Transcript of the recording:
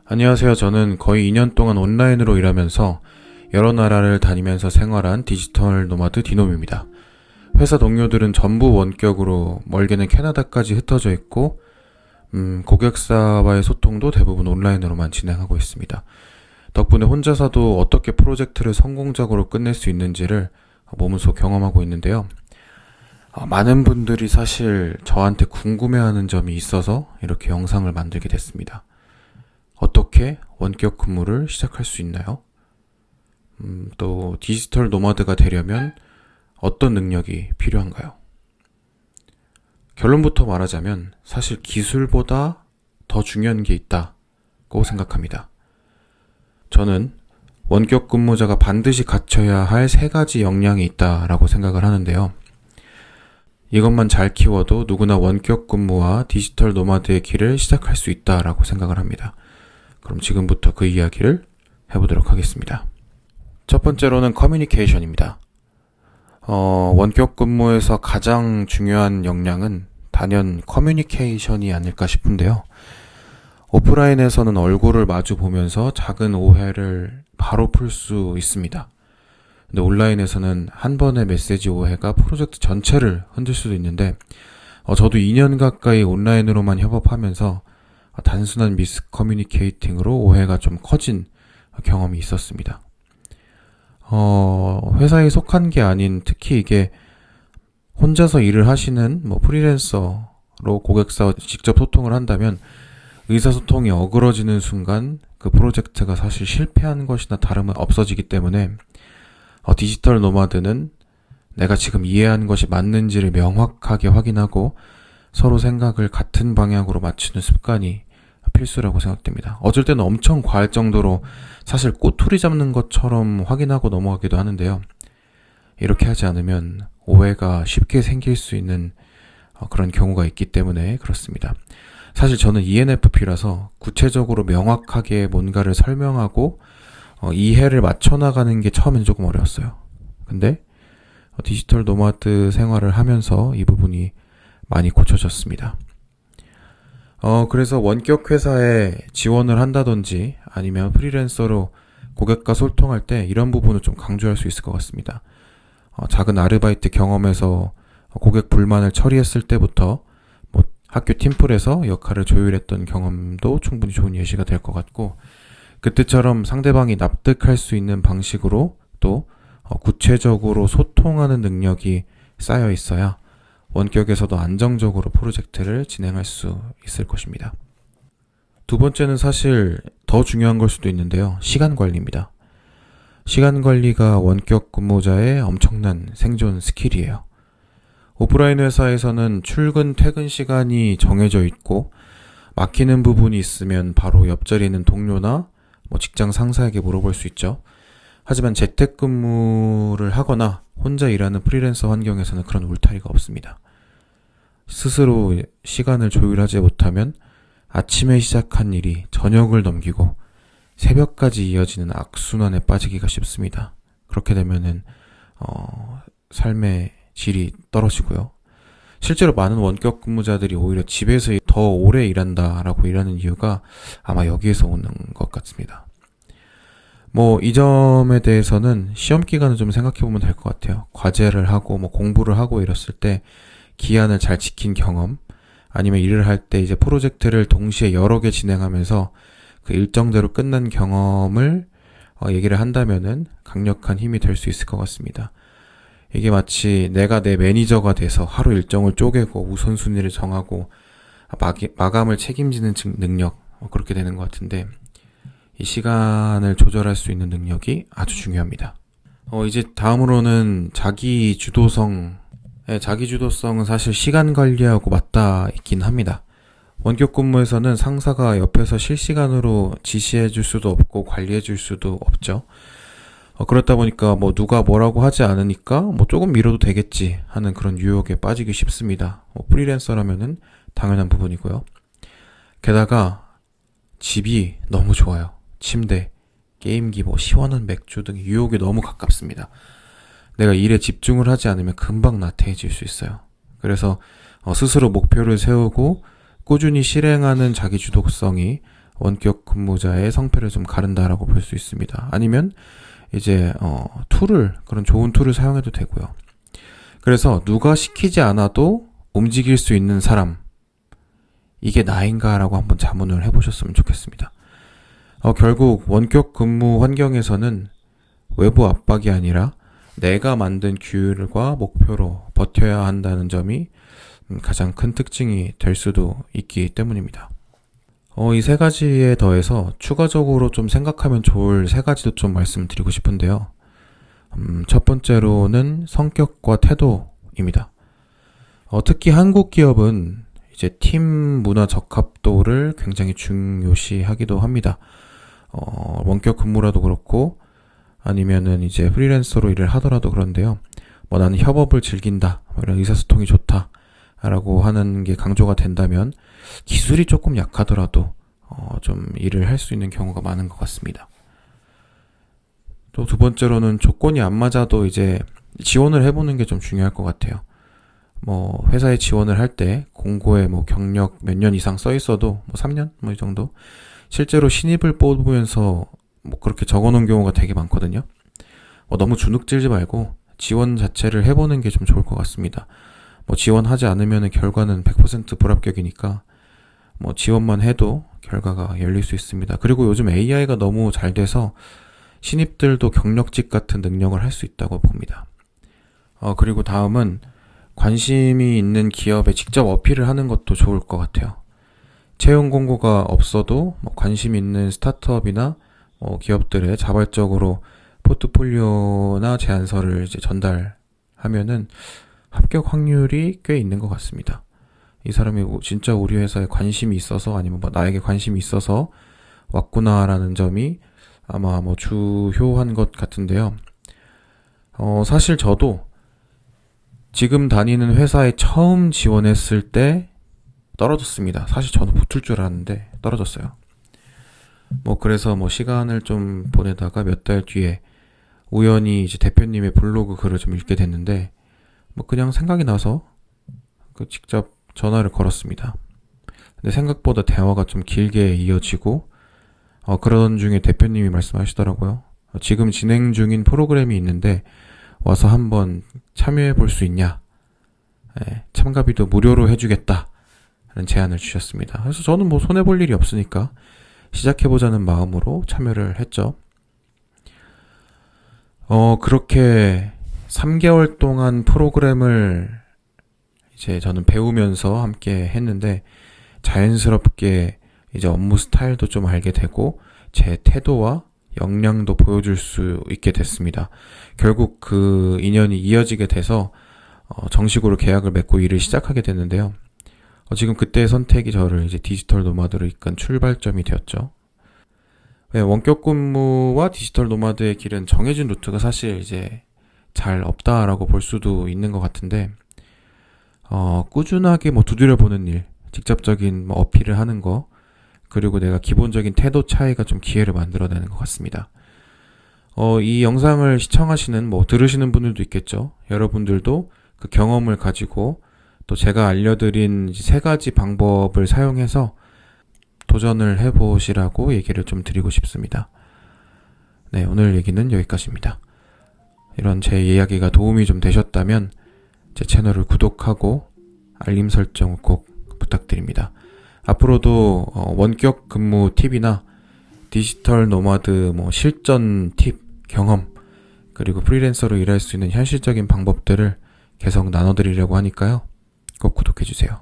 안녕하세요. 저는 거의 2년 동안 온라인으로 일하면서 여러 나라를 다니면서 생활한 디지털 노마드 디놈입니다. 회사 동료들은 전부 원격으로, 멀게는 캐나다까지 흩어져 있고 고객사와의 소통도 대부분 온라인으로만 진행하고 있습니다. 덕분에 혼자서도 어떻게 프로젝트를 성공적으로 끝낼 수 있는지를 몸소 경험하고 있는데요. 많은 분들이 사실 저한테 궁금해하는 점이 있어서 이렇게 영상을 만들게 됐습니다. 어떻게 원격 근무를 시작할 수 있나요? 또 디지털 노마드가 되려면 어떤 능력이 필요한가요? 결론부터 말하자면 사실 기술보다 더 중요한 게 있다고 생각합니다. 저는 원격 근무자가 반드시 갖춰야 할 3가지 역량이 있다라고 생각을 하는데요. 이것만 잘 키워도 누구나 원격 근무와 디지털 노마드의 길을 시작할 수 있다라고 생각을 합니다. 그럼 지금부터 그 이야기를 해보도록 하겠습니다. 첫 번째로는 커뮤니케이션입니다. 원격 근무에서 가장 중요한 역량은 단연 커뮤니케이션이 아닐까 싶은데요. 오프라인에서는 얼굴을 마주 보면서 작은 오해를 바로 풀 수 있습니다. 근데 온라인에서는 한 번의 메시지 오해가 프로젝트 전체를 흔들 수도 있는데, 저도 2년 가까이 온라인으로만 협업하면서 단순한 미스커뮤니케이팅으로 오해가 좀 커진 경험이 있었습니다. 회사에 속한 게 아닌, 특히 이게 혼자서 일을 하시는 프리랜서로 고객사와 직접 소통을 한다면 의사소통이 어그러지는 순간 그 프로젝트가 사실 실패한 것이나 다름은 없어지기 때문에 디지털 노마드는 내가 지금 이해한 것이 맞는지를 명확하게 확인하고 서로 생각을 같은 방향으로 맞추는 습관이 필수라고 생각됩니다. 어쩔 때는 엄청 과할 정도로 사실 꼬투리 잡는 것처럼 확인하고 넘어가기도 하는데요. 이렇게 하지 않으면 오해가 쉽게 생길 수 있는 그런 경우가 있기 때문에 그렇습니다. 사실 저는 ENFP라서 구체적으로 명확하게 뭔가를 설명하고 이해를 맞춰나가는 게 처음엔 조금 어려웠어요. 근데 디지털 노마드 생활을 하면서 이 부분이 많이 고쳐졌습니다. 그래서 원격 회사에 지원을 한다든지 아니면 프리랜서로 고객과 소통할 때 이런 부분을 좀 강조할 수 있을 것 같습니다. 작은 아르바이트 경험에서 고객 불만을 처리했을 때부터 학교 팀플에서 역할을 조율했던 경험도 충분히 좋은 예시가 될 것 같고, 그때처럼 상대방이 납득할 수 있는 방식으로 또 구체적으로 소통하는 능력이 쌓여 있어야 원격에서도 안정적으로 프로젝트를 진행할 수 있을 것입니다. 두 번째는 사실 더 중요한 걸 수도 있는데요. 시간 관리입니다. 시간 관리가 원격 근무자의 엄청난 생존 스킬이에요. 오프라인 회사에서는 출근, 퇴근 시간이 정해져 있고 막히는 부분이 있으면 바로 옆자리에 있는 동료나 직장 상사에게 물어볼 수 있죠. 하지만 재택근무를 하거나 혼자 일하는 프리랜서 환경에서는 그런 울타리가 없습니다. 스스로 시간을 조율하지 못하면 아침에 시작한 일이 저녁을 넘기고 새벽까지 이어지는 악순환에 빠지기가 쉽습니다. 그렇게 되면은 삶의 질이 떨어지고요. 실제로 많은 원격 근무자들이 오히려 집에서 더 오래 일한다라고 일하는 이유가 아마 여기에서 오는 것 같습니다. 이 점에 대해서는 시험 기간을 좀 생각해보면 될 것 같아요. 과제를 하고 공부를 하고 이랬을 때 기한을 잘 지킨 경험, 아니면 일을 할 때 이제 프로젝트를 동시에 여러 개 진행하면서 그 일정대로 끝난 경험을 얘기를 한다면은 강력한 힘이 될 수 있을 것 같습니다. 이게 마치 내가 내 매니저가 돼서 하루 일정을 쪼개고 우선순위를 정하고 마감을 책임지는 능력, 그렇게 되는 것 같은데, 이 시간을 조절할 수 있는 능력이 아주 중요합니다. 이제 다음으로는 자기주도성은 사실 시간 관리하고 맞닿아 있긴 합니다. 원격 근무에서는 상사가 옆에서 실시간으로 지시해 줄 수도 없고 관리해 줄 수도 없죠. 그렇다 보니까 누가 뭐라고 하지 않으니까 조금 미뤄도 되겠지 하는 그런 유혹에 빠지기 쉽습니다. 프리랜서라면은 당연한 부분이고요. 게다가 집이 너무 좋아요. 침대, 게임기, 시원한 맥주 등 유혹에 너무 가깝습니다. 내가 일에 집중을 하지 않으면 금방 나태해질 수 있어요. 그래서 스스로 목표를 세우고 꾸준히 실행하는 자기 주도성이 원격 근무자의 성패를 좀 가른다라고 볼 수 있습니다. 아니면 이제 그런 좋은 툴을 사용해도 되고요. 그래서 누가 시키지 않아도 움직일 수 있는 사람, 이게 나인가라고 한번 자문을 해보셨으면 좋겠습니다. 결국 원격 근무 환경에서는 외부 압박이 아니라 내가 만든 규율과 목표로 버텨야 한다는 점이 가장 큰 특징이 될 수도 있기 때문입니다. 이 세 가지에 더해서 추가적으로 좀 생각하면 좋을 세 가지도 좀 말씀드리고 싶은데요. 첫 번째로는 성격과 태도입니다. 특히 한국 기업은 이제 팀 문화 적합도를 굉장히 중요시하기도 합니다. 원격 근무라도 그렇고 아니면은 이제 프리랜서로 일을 하더라도 그런데요. 나는 협업을 즐긴다, 이런 의사소통이 좋다 라고 하는 게 강조가 된다면 기술이 조금 약하더라도 좀 일을 할 수 있는 경우가 많은 것 같습니다. 또 두 번째로는 조건이 안 맞아도 이제 지원을 해보는 게 좀 중요할 것 같아요. 회사에 지원을 할 때 공고에 경력 몇 년 이상 써 있어도 3년? 이 정도? 실제로 신입을 뽑으면서 그렇게 적어 놓은 경우가 되게 많거든요. 너무 주눅 들지 말고 지원 자체를 해보는 게 좀 좋을 것 같습니다. 지원하지 않으면 결과는 100% 불합격이니까 지원만 해도 결과가 열릴 수 있습니다. 그리고 요즘 AI가 너무 잘 돼서 신입들도 경력직 같은 능력을 할 수 있다고 봅니다. 그리고 다음은 관심이 있는 기업에 직접 어필을 하는 것도 좋을 것 같아요. 채용 공고가 없어도 관심 있는 스타트업이나 기업들에 자발적으로 포트폴리오나 제안서를 이제 전달하면은 합격 확률이 꽤 있는 것 같습니다. 이 사람이 진짜 우리 회사에 관심이 있어서 아니면 나에게 관심이 있어서 왔구나라는 점이 아마 주요한 것 같은데요. 사실 저도 지금 다니는 회사에 처음 지원했을 때 떨어졌습니다. 사실 저는 붙을 줄 알았는데 떨어졌어요. 그래서 시간을 좀 보내다가 몇 달 뒤에 우연히 이제 대표님의 블로그 글을 좀 읽게 됐는데 그냥 생각이 나서 직접 전화를 걸었습니다. 근데 생각보다 대화가 좀 길게 이어지고 그런 중에 대표님이 말씀하시더라고요. 지금 진행 중인 프로그램이 있는데 와서 한번 참여해 볼 수 있냐? 참가비도 무료로 해주겠다 라는 제안을 주셨습니다. 그래서 저는 손해볼 일이 없으니까 시작해보자는 마음으로 참여를 했죠. 그렇게 3개월 동안 프로그램을 이제 저는 배우면서 함께 했는데 자연스럽게 이제 업무 스타일도 좀 알게 되고 제 태도와 역량도 보여줄 수 있게 됐습니다. 결국 그 인연이 이어지게 돼서 정식으로 계약을 맺고 일을 시작하게 됐는데요. 지금 그때의 선택이 저를 이제 디지털 노마드로 이끈 출발점이 되었죠. 원격 근무와 디지털 노마드의 길은 정해진 루트가 사실 이제 잘 없다라고 볼 수도 있는 것 같은데 꾸준하게 두드려보는 일, 직접적인 어필을 하는 거, 그리고 내가 기본적인 태도 차이가 좀 기회를 만들어내는 것 같습니다. 이 영상을 시청하시는 들으시는 분들도 있겠죠. 여러분들도 그 경험을 가지고 또 제가 알려드린 세 가지 방법을 사용해서 도전을 해보시라고 얘기를 좀 드리고 싶습니다. 네, 오늘 얘기는 여기까지입니다. 이런 제 이야기가 도움이 좀 되셨다면 제 채널을 구독하고 알림 설정 꼭 부탁드립니다. 앞으로도 원격 근무 팁이나 디지털 노마드 실전 팁, 경험, 그리고 프리랜서로 일할 수 있는 현실적인 방법들을 계속 나눠드리려고 하니까요. 꼭 구독해주세요.